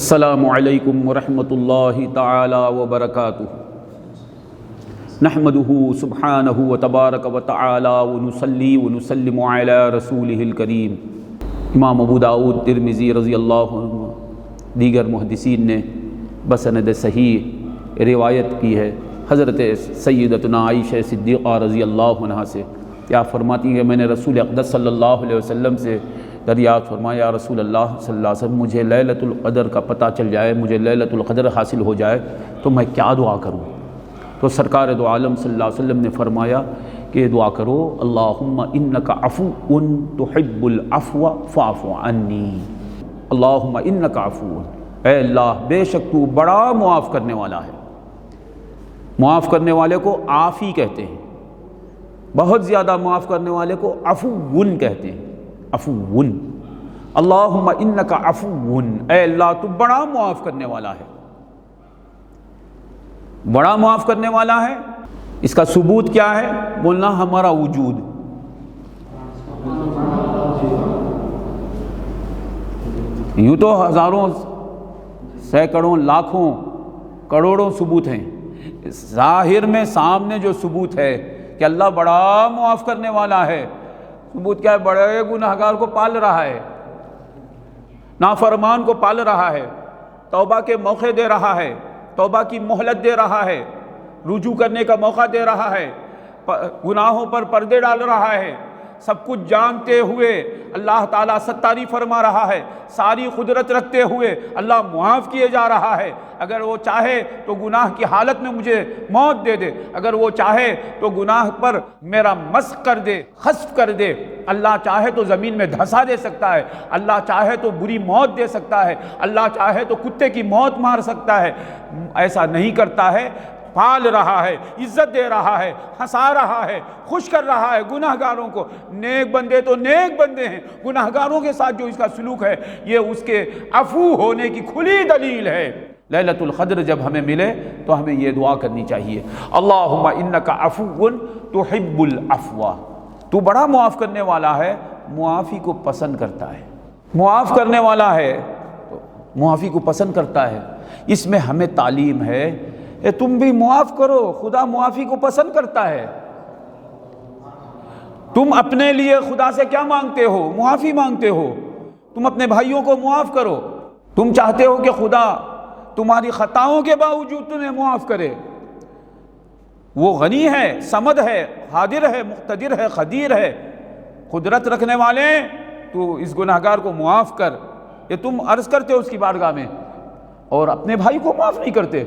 السلام علیکم ورحمۃ اللہ تعالی وبرکاتہ نحمده سبحانہ وتبارک وتعالی ونصلی ونسلم علی رسولہ الکریم۔ امام ابو داؤد ترمذی رضی اللہ عنہ دیگر محدثین نے بسند صحیح روایت کی ہے حضرت سیدتنا عائشہ صدیقہ رضی اللہ عنہ سے، کیا فرماتی ہے، میں نے رسول اقدس صلی اللہ علیہ وسلم سے دریافت فرمایا، یا رسول اللہ صلی اللہ علیہ وسلم مجھے لیلۃ القدر کا پتہ چل جائے، مجھے لیلۃ القدر حاصل ہو جائے تو میں کیا دعا کروں؟ تو سرکار دو عالم صلی اللہ علیہ وسلم نے فرمایا کہ دعا کرو، اللہم انک عفو تحب العفو فاعف عنی۔ اللہم انک عفو، اے اللہ بے شک تو بڑا معاف کرنے والا ہے۔ معاف کرنے والے کو عافی کہتے ہیں، بہت زیادہ معاف کرنے والے کو عفو کہتے ہیں، عفو۔ اللہم انک عفو، اے اللہ تو بڑا معاف کرنے والا ہے، بڑا معاف کرنے والا ہے۔ اس کا ثبوت کیا ہے؟ بولنا ہمارا وجود۔ یوں تو ہزاروں سینکڑوں لاکھوں کروڑوں ثبوت ہیں، ظاہر میں سامنے جو ثبوت ہے کہ اللہ بڑا معاف کرنے والا ہے، ثبوت کیا ہے؟ بڑے گناہگار کو پال رہا ہے، نافرمان کو پال رہا ہے، توبہ کے موقع دے رہا ہے، توبہ کی مہلت دے رہا ہے، رجوع کرنے کا موقع دے رہا ہے، گناہوں پر پردے ڈال رہا ہے۔ سب کچھ جانتے ہوئے اللہ تعالیٰ ستاری فرما رہا ہے، ساری قدرت رکھتے ہوئے اللہ معاف کیے جا رہا ہے۔ اگر وہ چاہے تو گناہ کی حالت میں مجھے موت دے دے، اگر وہ چاہے تو گناہ پر میرا مسخ کر دے، خسف کر دے۔ اللہ چاہے تو زمین میں دھسا دے سکتا ہے، اللہ چاہے تو بری موت دے سکتا ہے، اللہ چاہے تو کتے کی موت مار سکتا ہے۔ ایسا نہیں کرتا ہے، پال رہا ہے، عزت دے رہا ہے، ہنسا رہا ہے، خوش کر رہا ہے گناہگاروں کو۔ نیک بندے تو نیک بندے ہیں، گناہگاروں کے ساتھ جو اس کا سلوک ہے یہ اس کے عفو ہونے کی کھلی دلیل ہے۔ لیلۃ القدر جب ہمیں ملے تو ہمیں یہ دعا کرنی چاہیے، اللہم انک عفو تحب العفو، تو بڑا معاف کرنے والا ہے، معافی کو پسند کرتا ہے۔ معاف کرنے والا ہے تو معافی کو پسند کرتا ہے۔ اس میں ہمیں تعلیم ہے، تم بھی معاف کرو، خدا معافی کو پسند کرتا ہے۔ تم اپنے لیے خدا سے کیا مانگتے ہو؟ معافی مانگتے ہو۔ تم اپنے بھائیوں کو معاف کرو، تم چاہتے ہو کہ خدا تمہاری خطاؤں کے باوجود تمہیں معاف کرے۔ وہ غنی ہے، صمد ہے، قادر ہے، مقتدر ہے، قدیر ہے، قدرت رکھنے والے، تو اس گناہگار کو معاف کر۔ یہ تم عرض کرتے ہو اس کی بارگاہ میں، اور اپنے بھائی کو معاف نہیں کرتے،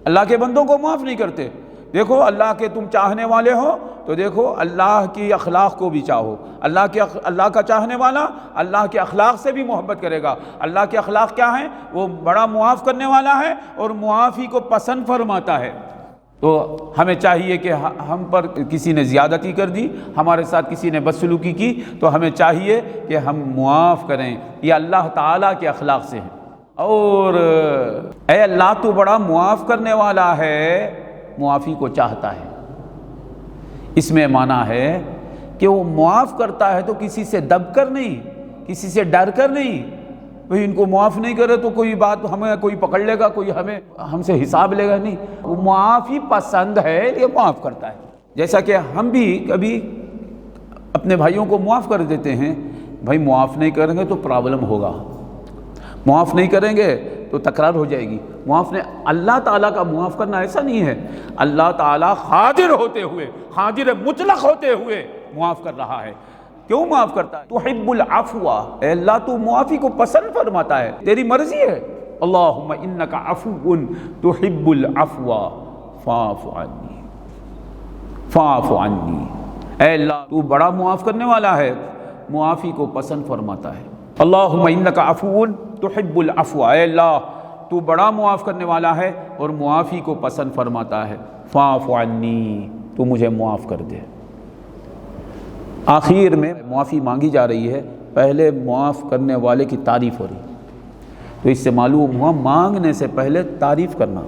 اللہ کے بندوں کو معاف نہیں کرتے۔ دیکھو اللہ کے تم چاہنے والے ہو تو دیکھو اللہ کی اخلاق کو بھی چاہو۔ اللہ کا چاہنے والا اللہ کے اخلاق سے بھی محبت کرے گا۔ اللہ کے اخلاق کیا ہیں؟ وہ بڑا معاف کرنے والا ہے اور معافی کو پسند فرماتا ہے۔ تو ہمیں چاہیے کہ ہم پر کسی نے زیادتی کر دی، ہمارے ساتھ کسی نے بدسلوکی کی، تو ہمیں چاہیے کہ ہم معاف کریں۔ یہ اللہ تعالیٰ کے اخلاق سے ہے۔ اور اے اللہ تو بڑا معاف کرنے والا ہے، معافی کو چاہتا ہے۔ اس میں معنی ہے کہ وہ معاف کرتا ہے تو کسی سے دب کر نہیں، کسی سے ڈر کر نہیں، بھئی ان کو معاف نہیں کرے تو کوئی بات ہمیں کوئی پکڑ لے گا، کوئی ہم سے حساب لے گا، نہیں۔ وہ معافی پسند ہے، یہ معاف کرتا ہے۔ جیسا کہ ہم بھی کبھی اپنے بھائیوں کو معاف کر دیتے ہیں، بھائی معاف نہیں کریں گے تو پرابلم ہوگا، معاف نہیں کریں گے تو تکرار ہو جائے گی۔ معاف نہیں، اللہ تعالیٰ کا معاف کرنا ایسا نہیں ہے، اللہ تعالیٰ قادر ہوتے ہوئے، قادر مطلق ہوتے ہوئے معاف کر رہا ہے۔ کیوں معاف کرتا ہے؟ تحب العفو، اے اللہ تو معافی کو پسند فرماتا ہے، تیری مرضی ہے۔ اللہم انک عفو تحب العفو فاعف عنی، فاعف عنی، اے اللہ تو بڑا معاف کرنے والا ہے، معافی کو پسند فرماتا ہے۔ اللہم انک عفو تحب العفو، اے اللہ تو بڑا معاف کرنے والا ہے اور معافی کو پسند فرماتا ہے۔ فاعف عنی، تو مجھے معاف کر دے۔ آخر میں معافی مانگی جا رہی ہے، پہلے معاف کرنے والے کی تعریف ہو رہی، تو اس سے معلوم ہوا مانگنے سے پہلے تعریف کرنا۔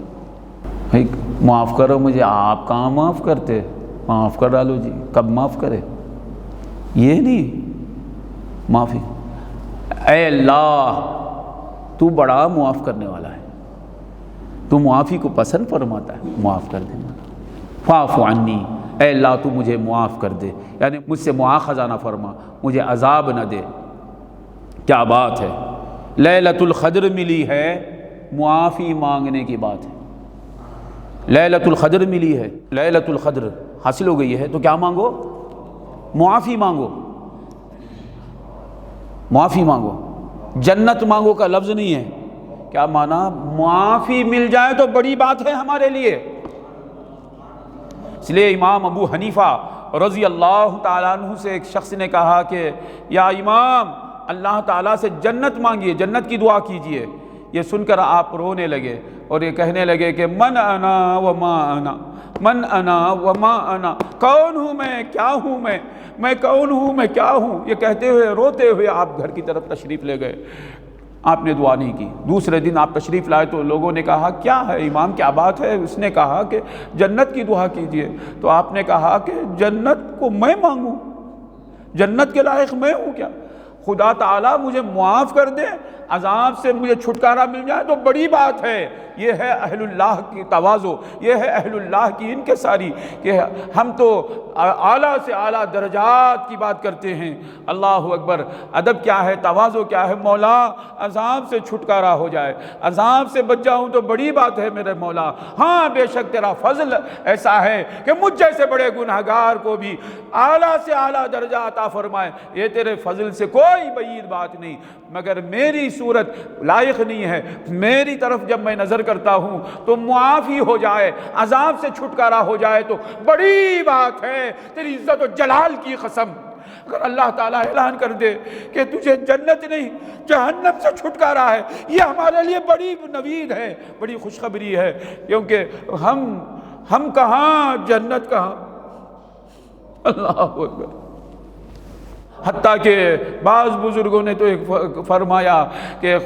بھائی معاف کرو مجھے، آپ کہاں معاف کرتے؟ معاف کر ڈالو جی، کب معاف کرے؟ یہ نہیں معافی۔ اے اللہ تو بڑا معاف کرنے والا ہے، تو معافی کو پسند فرماتا ہے، معاف کر دینا۔ فاعف عنی، اے اللہ تو مجھے معاف کر دے، یعنی مجھ سے مواخذہ نہ فرما، مجھے عذاب نہ دے۔ کیا بات ہے، لیلۃ القدر ملی ہے، معافی مانگنے کی بات ہے۔ لیلۃ القدر ملی ہے، لیلۃ القدر حاصل ہو گئی ہے، تو کیا مانگو؟ معافی مانگو، معافی مانگو۔ جنت مانگو کا لفظ نہیں ہے، کیا مانا؟ معافی مل جائے تو بڑی بات ہے ہمارے لیے۔ اس لیے امام ابو حنیفہ رضی اللہ تعالیٰ عنہ سے ایک شخص نے کہا کہ یا امام، اللہ تعالیٰ سے جنت مانگیے، جنت کی دعا کیجئے۔ یہ سن کر آپ رونے لگے اور یہ کہنے لگے کہ من انا وما انا، من انا وما انا، کون ہوں میں، کیا ہوں میں کون ہوں، میں کیا ہوں۔ یہ کہتے ہوئے روتے ہوئے آپ گھر کی طرف تشریف لے گئے، آپ نے دعا نہیں کی۔ دوسرے دن آپ تشریف لائے تو لوگوں نے کہا کیا ہے امام، کیا بات ہے؟ اس نے کہا کہ جنت کی دعا کیجئے، تو آپ نے کہا کہ جنت کو میں مانگوں، جنت کے لائق میں ہوں کیا؟ خدا تعالیٰ مجھے معاف کر دے، عذاب سے مجھے چھٹکارا مل جائے تو بڑی بات ہے۔ یہ ہے اہل اللہ کی تواضع، یہ ہے اہل اللہ کی انکساری، کہ ہم تو اعلیٰ سے اعلیٰ درجات کی بات کرتے ہیں۔ اللہ اکبر! ادب کیا ہے، تواضع کیا ہے؟ مولا عذاب سے چھٹکارا ہو جائے، عذاب سے بچ جاؤں تو بڑی بات ہے میرے مولا۔ ہاں بے شک تیرا فضل ایسا ہے کہ مجھ جیسے بڑے گناہگار کو بھی اعلیٰ سے اعلیٰ درجہ عطا فرمائے، یہ تیرے فضل سے کوئی بعید بات نہیں، مگر میری صورت لائق نہیں ہے۔ میری طرف جب میں نظر کرتا ہوں تو معافی ہو جائے، عذاب سے چھٹکارا ہو جائے تو بڑی بات ہے، تیری عزت و جلال کی قسم۔ اگر اللہ تعالیٰ اعلان کر دے کہ تجھے جنت نہیں جہنم سے چھٹکارا ہے، یہ ہمارے لیے بڑی نوید ہے، بڑی خوشخبری ہے، کیونکہ ہم کہاں، جنت کہاں۔ اللہ اکبر! حتیٰ کہ بعض بزرگوں نے تو ایک فرمایا کہ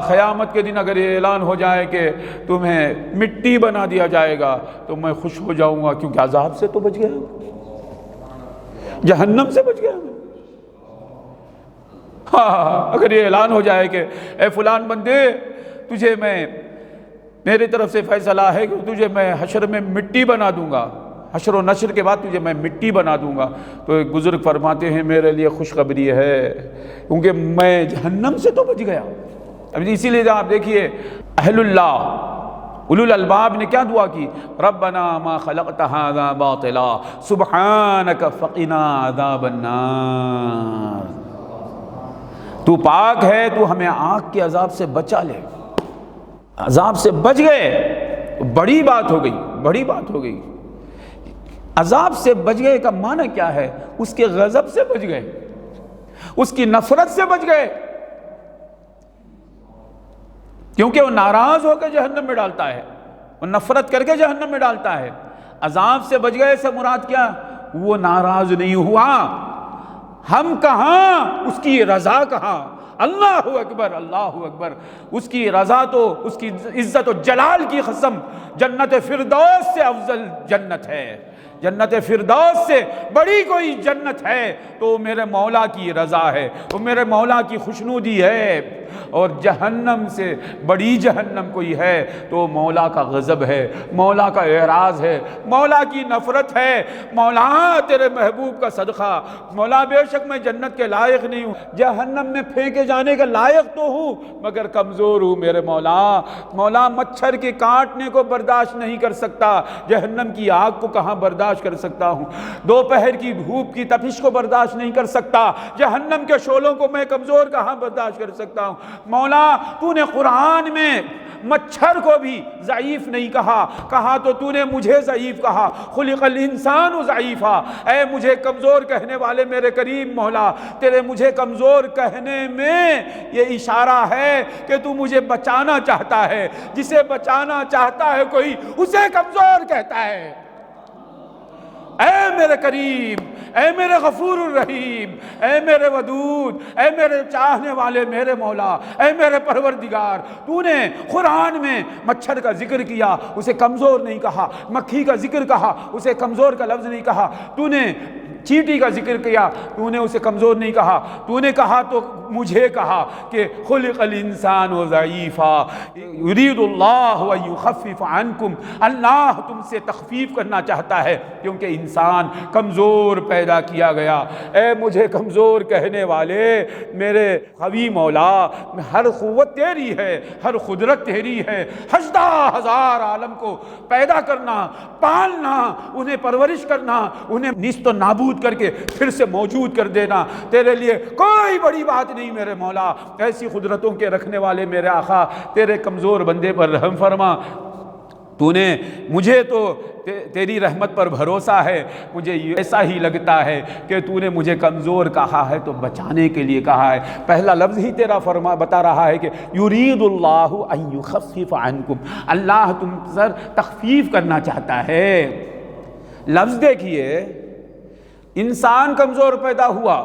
قیامت کے دن اگر یہ اعلان ہو جائے کہ تمہیں مٹی بنا دیا جائے گا تو میں خوش ہو جاؤں گا، کیونکہ عذاب سے تو بچ گیا، جہنم سے بچ گیا۔ ہاں، اگر یہ اعلان ہو جائے کہ اے فلان بندے، تجھے میری طرف سے فیصلہ ہے کہ تجھے میں حشر میں مٹی بنا دوں گا، حشر و نشر کے بعد تجھے میں مٹی بنا دوں گا، تو ایک بزرگ فرماتے ہیں میرے لیے خوشخبری ہے، کیونکہ میں جہنم سے تو بچ گیا۔ اب اسی لیے آپ دیکھیے اہل اللہ، اولو الالباب نے کیا دعا کی؟ ربنا ما خلقت هذا باطلا سبحانک فقنا عذاب النار۔ تو پاک ہے، تو ہمیں آگ کے عذاب سے بچا لے۔ عذاب سے بچ گئے، بڑی بات ہو گئی، بڑی بات ہو گئی۔ عذاب سے بچ گئے کا معنی کیا ہے؟ اس کے غضب سے بچ گئے، اس کی نفرت سے بچ گئے، کیونکہ وہ ناراض ہو کے جہنم میں ڈالتا ہے، وہ نفرت کر کے جہنم میں ڈالتا ہے۔ عذاب سے بچ گئے سے مراد کیا؟ وہ ناراض نہیں ہوا، ہم کہاں، اس کی رضا کہاں۔ اللہ اکبر، اللہ اکبر! اس کی رضا تو، اس کی عزت و جلال کی قسم، جنت فردوس سے افضل جنت ہے، جنت فردوس سے بڑی کوئی جنت ہے تو میرے مولا کی رضا ہے، وہ میرے مولا کی خوشنودی ہے۔ اور جہنم سے بڑی جہنم کوئی ہے تو مولا کا غضب ہے، مولا کا اعراض ہے، مولا کی نفرت ہے۔ مولا تیرے محبوب کا صدقہ، مولا بے شک میں جنت کے لائق نہیں ہوں، جہنم میں پھینکے جانے کے لائق تو ہوں مگر کمزور ہوں میرے مولا۔ مولا مچھر کے کاٹنے کو برداشت نہیں کر سکتا، جہنم کی آگ کو کہاں برداشت کر سکتا ہوں، دوپہر کی دھوپ کی تپش کو برداشت نہیں کر سکتا، جہنم کے شعلوں کو میں کمزور کہاں برداشت کر سکتا ہوں۔ مولا تو نے قرآن میں مچھر کو بھی ضعیف نہیں کہا تو تو نے مجھے ضعیف کہا، خلق الانسان ضعیفا۔ اے مجھے کمزور کہنے والے میرے کریم مولا، تیرے مجھے کمزور کہنے میں یہ اشارہ ہے کہ تو مجھے بچانا چاہتا ہے، جسے بچانا چاہتا ہے کوئی اسے کمزور کہتا ہے۔ اے میرے کریم، اے میرے غفور الرحیم، اے میرے ودود، اے میرے چاہنے والے میرے مولا، اے میرے پروردگار، تو نے قرآن میں مچھر کا ذکر کیا، اسے کمزور نہیں کہا، مکھی کا ذکر کہا، اسے کمزور کا لفظ نہیں کہا، تو نے چیٹی کا ذکر کیا، تو نے اسے کمزور نہیں کہا، تو نے کہا تو مجھے کہا کہ خلق الانسان ضعیفا یرید اللہ ان یخفف عنکم، اللہ تم سے تخفیف کرنا چاہتا ہے کیونکہ انسان کمزور پیدا کیا گیا۔ اے مجھے کمزور کہنے والے میرے قوی مولا، ہر قوت تیری ہے، ہر قدرت تیری ہے، 18,000 عالم کو پیدا کرنا، پالنا، انہیں پرورش کرنا، انہیں نیست و نابود کر کے پھر سے موجود کر دینا تیرے لیے کوئی بڑی بات نہیں میرے مولا۔ ایسی قدرتوں کے رکھنے والے میرے آقا، تیرے کمزور بندے پر رحم فرما۔ تو نے مجھے تو تیری رحمت پر بھروسہ ہے، مجھے ایسا ہی لگتا ہے کہ تو نے مجھے کمزور کہا ہے تو بچانے کے لیے کہا ہے۔ پہلا لفظ ہی تیرا بتا رہا ہے کہ یرید اللہ ان یخفف عنکم، اللہ تم پر تخفیف کرنا چاہتا ہے۔ لفظ دیکھیے، انسان کمزور پیدا ہوا،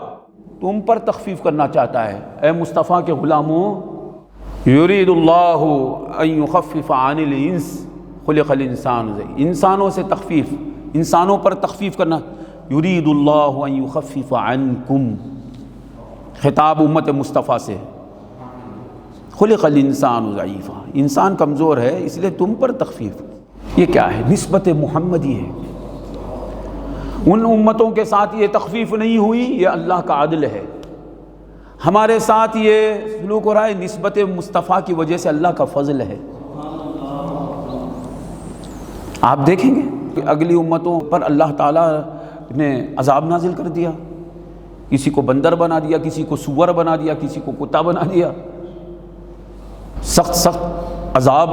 تم پر تخفیف کرنا چاہتا ہے۔ اے مصطفیٰ کے غلاموں، یرید اللہ ان یخفف عن الانس خلق الانسان، انسانوں سے تخفیف، انسانوں پر تخفیف کرنا۔ یرید اللہ ان یخفف عنکم، خطاب امت مصطفیٰ سے۔ خلق الانسان ضعیفا، انسان کمزور ہے اس لیے تم پر تخفیف۔ یہ کیا ہے؟ نسبت محمدی ہے۔ ان امتوں کے ساتھ یہ تخفیف نہیں ہوئی، یہ اللہ کا عدل ہے۔ ہمارے ساتھ یہ سلوک ہو رہا ہے، نسبت مصطفیٰ کی وجہ سے اللہ کا فضل ہے۔ آپ دیکھیں گے کہ اگلی امتوں پر اللہ تعالیٰ نے عذاب نازل کر دیا، کسی کو بندر بنا دیا، کسی کو سور بنا دیا، کسی کو کتا بنا دیا، سخت عذاب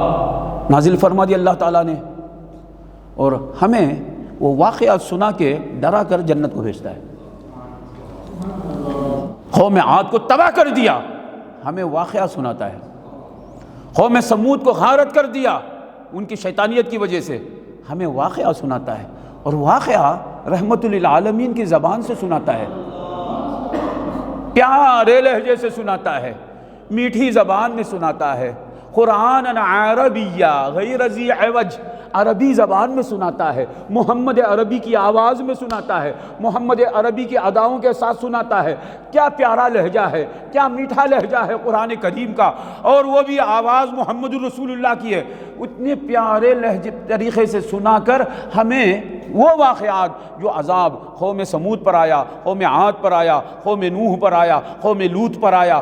نازل فرما دیا اللہ تعالیٰ نے، اور ہمیں وہ واقعات سنا کے ڈرا کر جنت کو بھیجتا ہے۔ قوم عاد کو تباہ کر دیا، ہمیں واقعہ سناتا ہے۔ قوم سمود کو غارت کر دیا ان کی شیطانیت کی وجہ سے، ہمیں واقعہ سناتا ہے، اور واقعہ رحمت للعالمین کی زبان سے سناتا ہے، پیارے لہجے سے سناتا ہے، میٹھی زبان میں سناتا ہے، قرآن عربیہ غیر ذی عوج، عربی زبان میں سناتا ہے، محمد عربی کی آواز میں سناتا ہے، محمد عربی کی اداؤں کے ساتھ سناتا ہے۔ کیا پیارا لہجہ ہے، کیا میٹھا لہجہ ہے قرآن کریم کا، اور وہ بھی آواز محمد رسول اللہ کی ہے۔ اتنے پیارے لہجے طریقے سے سنا کر ہمیں وہ واقعات جو عذاب قوم سمود پر آیا، قوم عاد پر آیا، قوم نوح پر آیا، قوم لوط پر آیا،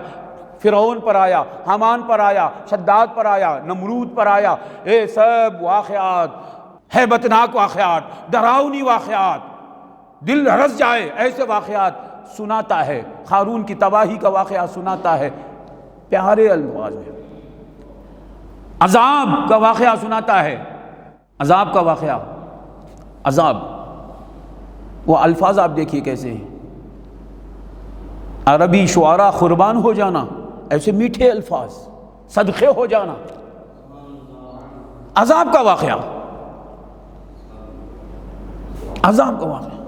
فرعون پر آیا، حامان پر آیا، شداد پر آیا، نمرود پر آیا، یہ سب واقعات ہیبتناک واقعات، ڈراؤنی واقعات، دل رس جائے ایسے واقعات سناتا ہے۔ قارون کی تباہی کا واقعہ سناتا ہے پیارے الفاظ میں، عذاب کا واقعہ سناتا ہے، عذاب کا واقعہ، عذاب، وہ الفاظ آپ دیکھیے کیسے ہیں، عربی شعراء قربان ہو جانا، ایسے میٹھے الفاظ، صدقے ہو جانا، عذاب کا واقعہ، عذاب کا واقعہ،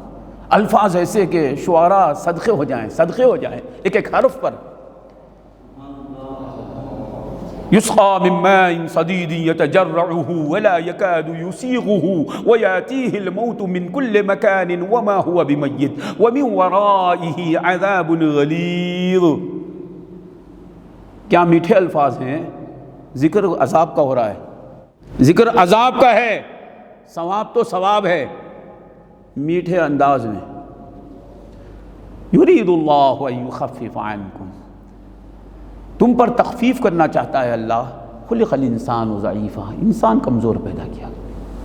الفاظ ایسے کہ شعراء صدقے ہو جائیں، صدقے ہو جائیں ایک ایک حرف پر۔ يسقى من ماء صديد يتجرعه ولا يكاد يسيغه ويأتيه الموت من كل مكان وما هو بميت ومن ورائه عذاب غليظ۔ کیا میٹھے الفاظ ہیں، ذکر عذاب کا ہو رہا ہے، ذکر عذاب کا ہے، ثواب تو ثواب ہے، میٹھے انداز میں۔ یرید اللہ ان یخفف عنکم، تم پر تخفیف کرنا چاہتا ہے اللہ۔ خلق الانسان ضعیفا، انسان کمزور پیدا کیا،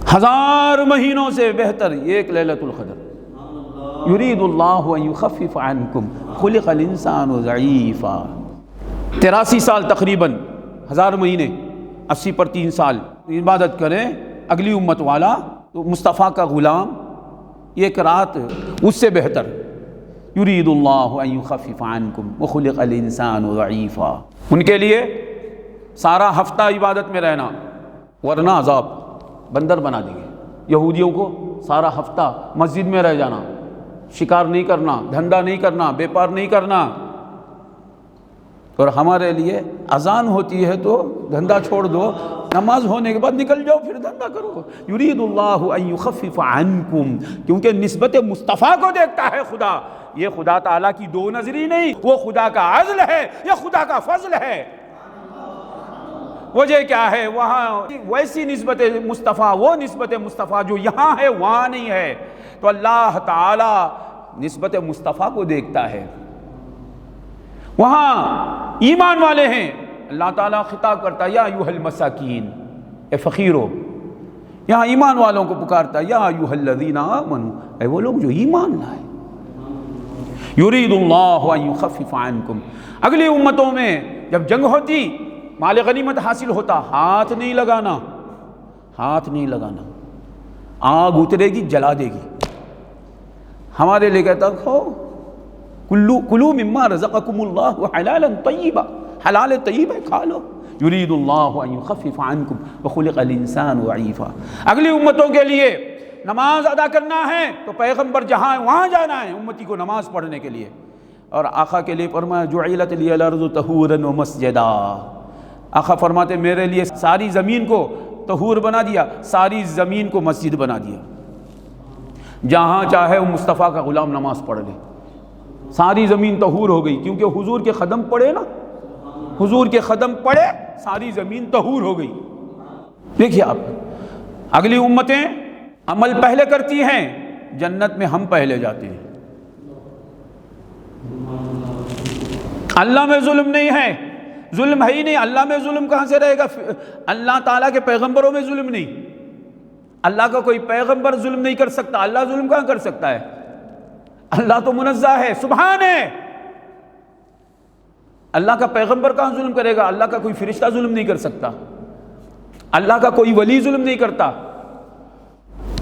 1000 مہینوں سے بہتر ایک لیلۃ القدر۔ یرید اللہ ان یخفف عنکم خلق الانسان ضعیفا۔ 83 سال تقریباً، 1000 مہینے، 80 پر 3 سال عبادت کریں اگلی امت والا، تو مصطفیٰ کا غلام ایک رات اس سے بہتر۔ یرید اللہ ان یخفف عنکم وخلق الانسان ضعیفا، ان کے لیے سارا ہفتہ عبادت میں رہنا، ورنہ عذاب، بندر بنا دیں گے۔ یہودیوں کو سارا ہفتہ مسجد میں رہ جانا، شکار نہیں کرنا، دھندا نہیں کرنا، بیپار نہیں کرنا، اور ہمارے لیے اذان ہوتی ہے تو دھندا چھوڑ دو، نماز ہونے کے بعد نکل جاؤ پھر دھندا کرو۔ یرید اللہ ان یخفف عنکم، کیونکہ نسبت مصطفیٰ کو دیکھتا ہے خدا، یہ خدا تعالیٰ کی دو نظری نہیں، وہ خدا کا عدل ہے، یہ خدا کا فضل ہے۔ وجہ کیا ہے؟ وہاں ویسی نسبت مصطفیٰ، وہ نسبت مصطفیٰ جو یہاں ہے وہاں نہیں ہے۔ تو اللہ تعالیٰ نسبت مصطفیٰ کو دیکھتا ہے۔ وہاں ایمان والے ہیں، اللہ تعالیٰ خطاب کرتا ہے یا ایھا المساکین، اے فقیرو۔ یہاں ایمان والوں کو پکارتا ہے یا ایھا الذین آمنوا، اے وہ لوگ جو ایمان لائے۔ یرید اللہ ان یخفف عنکم۔ اگلی امتوں میں جب جنگ ہوتی، مال غنیمت حاصل ہوتا، ہاتھ نہیں لگانا، ہاتھ نہیں لگانا، آگ اترے گی جلا دے گی۔ ہمارے لیے کہتا ہو کلوا مما رزقکم اللہ حلالا طیبا، حلال طیب ہے کھا لو۔ یرید اللہ ان یخفف عنکم وخلق الانسان ضعیفا۔ اگلی امتوں کے لیے نماز ادا کرنا ہے تو پیغمبر جہاں ہے وہاں جانا ہے امتی کو نماز پڑھنے کے لیے۔ اور آقا کے لیے فرمایا جعلت لی الارض طہورا ومسجدا۔ آقا فرماتے میرے لیے ساری زمین کو طہور بنا دیا، ساری زمین کو مسجد بنا دیا، جہاں چاہے وہ مصطفیٰ کا غلام نماز پڑھ لے۔ ساری زمین طہور ہو گئی، کیونکہ حضور کے قدم پڑے نا، حضور کے قدم پڑے ساری زمین طہور ہو گئی۔ دیکھیے آپ، اگلی امتیں عمل پہلے کرتی ہیں، جنت میں ہم پہلے جاتے ہیں۔ اللہ میں ظلم نہیں ہے، ظلم ہے ہی نہیں، اللہ میں ظلم کہاں سے رہے گا؟ اللہ تعالیٰ کے پیغمبروں میں ظلم نہیں، اللہ کا کوئی پیغمبر ظلم نہیں کر سکتا، اللہ ظلم کہاں کر سکتا ہے؟ اللہ تو منزہ ہے، سبحان ہے۔ اللہ کا پیغمبر کہاں ظلم کرے گا؟ اللہ کا کوئی فرشتہ ظلم نہیں کر سکتا، اللہ کا کوئی ولی ظلم نہیں کرتا۔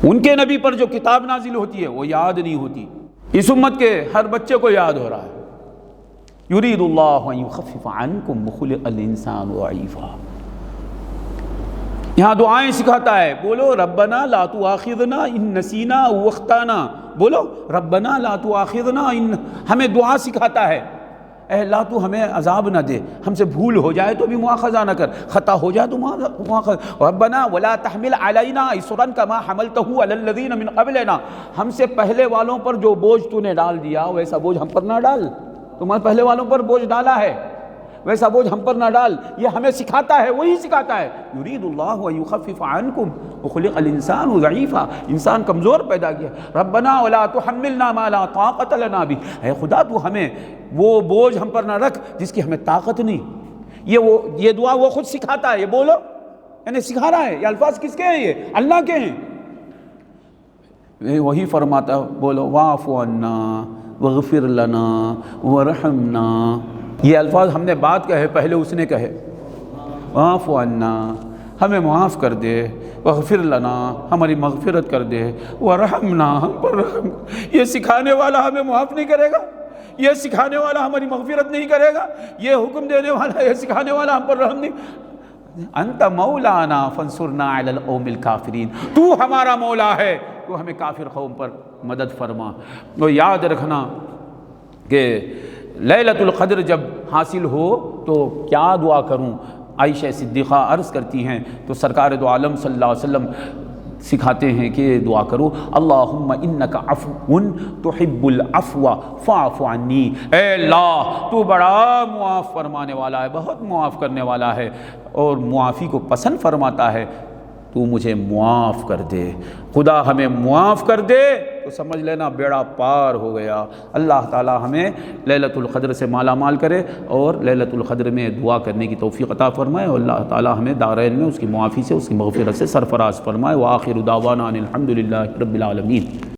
ان کے نبی پر جو کتاب نازل ہوتی ہے وہ یاد نہیں ہوتی، اس امت کے ہر بچے کو یاد ہو رہا ہے۔ یرید اللہ ان یخفف عنکم وخلق الانسان ضعیفا۔ یہاں دعائیں سکھاتا ہے، بولو ربنا لا تؤاخذنا ان نسینا او اخطانا، بولو ربنا لا تؤاخذنا ان، ہمیں دعا سکھاتا ہے، اے اللہ تو ہمیں عذاب نہ دے، ہم سے بھول ہو جائے تو بھی مواخذہ نہ کر، خطا ہو جائے تو مواخذہ۔ ربنا ولا تحمل علینا اصرا کما حملته علی الذین من قبلنا، ہم سے پہلے والوں پر جو بوجھ تو نے ڈال دیا ویسا بوجھ ہم پر نہ ڈال، تمہارے پہلے والوں پر بوجھ ڈالا ہے ویسا بوجھ ہم پر نہ ڈال۔ یہ ہمیں سکھاتا ہے، وہی سکھاتا ہے یرید اللہ ان یخفف عنکم وخلق الانسان ضعیفا، انسان کمزور پیدا کیا۔ ربنا ولا تحملنا ما لا طاقت لنا به، اے خدا تو ہمیں وہ بوجھ ہم پر نہ رکھ جس کی ہمیں طاقت نہیں۔ یہ دعا وہ خود سکھاتا ہے، یہ بولو یعنی سکھا رہا ہے۔ یہ الفاظ کس کے ہیں؟ یہ اللہ کے ہیں۔ وہی فرماتا بولو واعف عنا واغفر لنا ورحمنا، یہ الفاظ ہم نے بات کہے، پہلے اس نے کہے واعف عنا، ہمیں معاف کر دے، واغفر لنا، ہماری مغفرت کر دے، ورحمنا، ہم پر رحم۔ یہ سکھانے والا ہمیں معاف نہیں کرے گا، یہ سکھانے والا ہماری مغفرت نہیں کرے گا، یہ حکم دینے والا، یہ سکھانے والا ہم پر رحم نہیں۔ انت مولانا فانصرنا علی القوم الکافرین، تو ہمارا مولا ہے، تو ہمیں کافر قوم پر مدد فرما۔ تو یاد رکھنا کہ لیلۃ القدر جب حاصل ہو تو کیا دعا کروں؟ عائشہ صدیقہ عرض کرتی ہیں تو سرکار دو عالم صلی اللہ علیہ وسلم سکھاتے ہیں کہ دعا کرو اللہم انک عفو تحب العفو فاعف عنی، اے اللہ تو بڑا معاف فرمانے والا ہے، بہت معاف کرنے والا ہے اور معافی کو پسند فرماتا ہے، تو مجھے معاف کر دے۔ خدا ہمیں معاف کر دے تو سمجھ لینا بیڑا پار ہو گیا۔ اللہ تعالی ہمیں لیلۃ القدر سے مالا مال کرے اور لیلۃ القدر میں دعا کرنے کی توفیق عطا فرمائے، اور اللہ تعالی ہمیں دارین میں اس کی معافی سے، اس کی مغفرت سے سرفراز فرمائے۔ وآخر دعوانا ان الحمد للہ رب العالمین۔